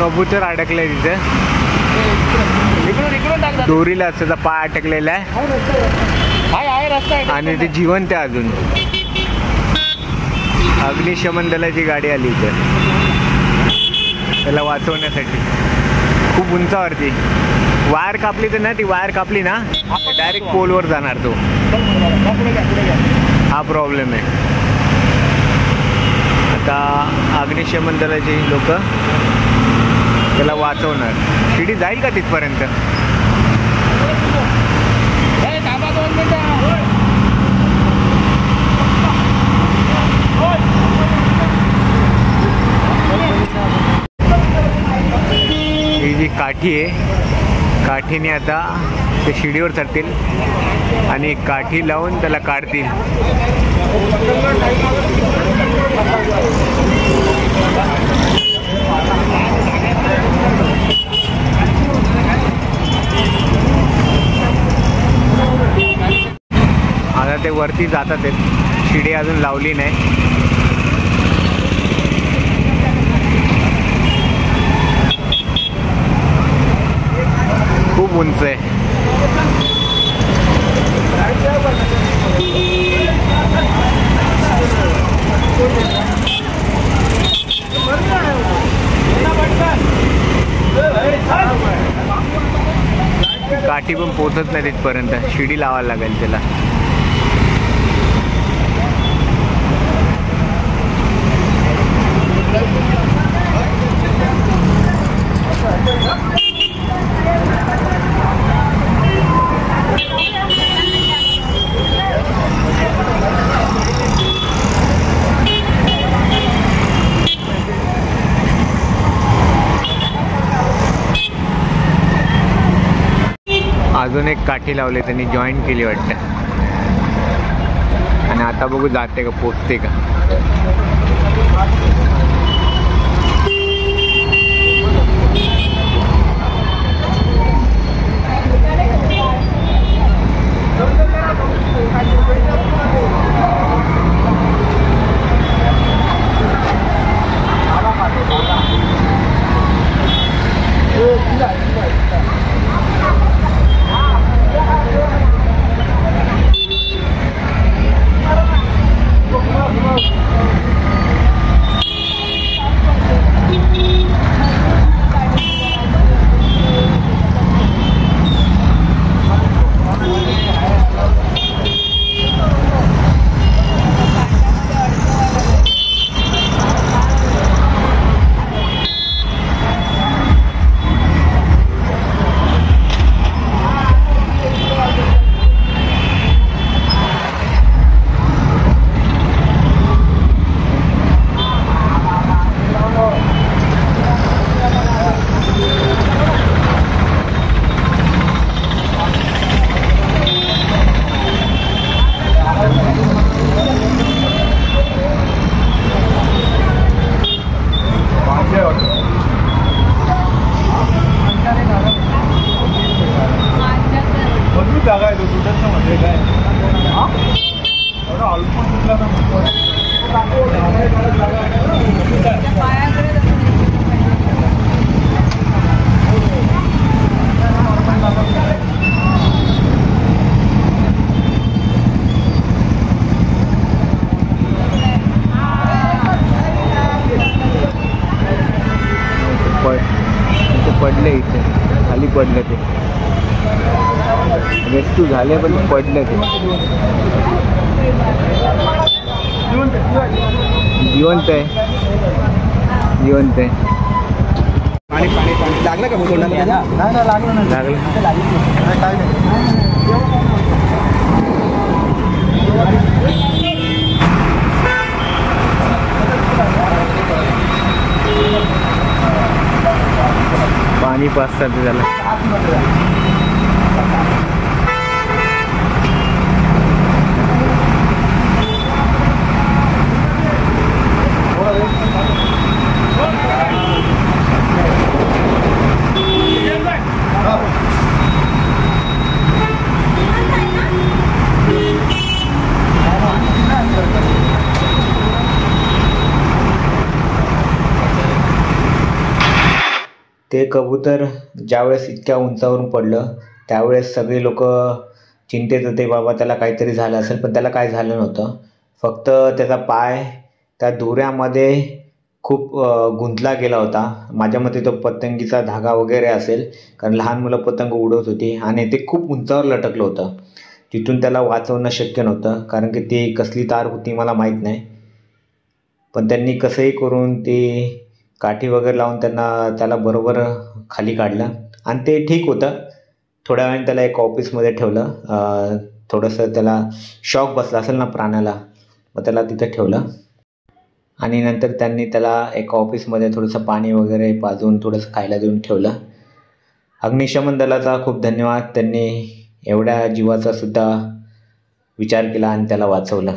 कबूतर अडकलंय तिथे, दोरीला त्याचा पाय अटकलेला आहे आणि ते जिवंत आहे अजून. अग्निशमन दलाची गाडी आली इथे त्याला वाचवण्यासाठी. खूप उंचावरती वायर कापली तर ना, ती वायर कापली ना डायरेक्ट पोलवर जाणार तो. हा प्रॉब्लेम आहे. आता अग्निशमन दलाची लोक त्याला वाचवणार. शिडी जाईल का तिथपर्यंत? ही जी काठी आहे, काठीने आता ते शिडीवर चढतील आणि काठी लावून त्याला काढतील. आता ते वरती जातात आहेत, शिडी अजून लावली नाही. खूप उंच आहे. काठी पण पोचत नाही तिथपर्यंत, शिडी लावायला लागेल त्याला. अजून एक काठी लावली त्यांनी, जॉईन केली वाटतं. आणि आता बघू जाते का, पोचते का. पडले इथे, खाली पडले ते, रेस्क्यू झाले पण पडले ते. जिवंत आहे, जिवंत आहे. पाणी पाणी पाणी लागलं का तोंडामध्ये? नाही लागलं नाही. लागलं पाणी पाचतात त्याला. ते कबूतर ज्यावेळेस इतक्या उंचावरून पडलं त्यावेळेस सगळे लोक चिंतेत होते, बाबा त्याला काहीतरी झालं असेल, पण त्याला काय झालं नव्हतं. फक्त त्याचा पाय त्या दोऱ्यामध्ये खूप गुंतला गेला होता. माझ्या मते तो पतंगीचा धागा वगैरे असेल, कारण लहान मुलं पतंग उडवत होती आणि ते खूप उंचावर लटकलं होतं. तिथून त्याला वाचवणं शक्य नव्हतं, कारण की ती कसली तार होती मला माहीत नाही. पण त्यांनी कसंही करून ती काठी वगैरे लावून त्याला बरोबर खाली काढलं आणि ते ठीक होतं. थोड्या वेळाने त्याला एका ऑफिसमध्ये ठेवलं. थोडंसं त्याला शॉक बसला असेल ना प्राण्याला, मग त्याला तिथं ठेवलं आणि नंतर त्यांनी त्याला एका ऑफिसमध्ये थोडंसं पाणी वगैरे पाजून थोडंसं खायला देऊन ठेवलं. अग्निशमन दलाचा खूप धन्यवाद, त्यांनी एवढ्या जीवाचा सुद्धा विचार केला आणि त्याला वाचवलं.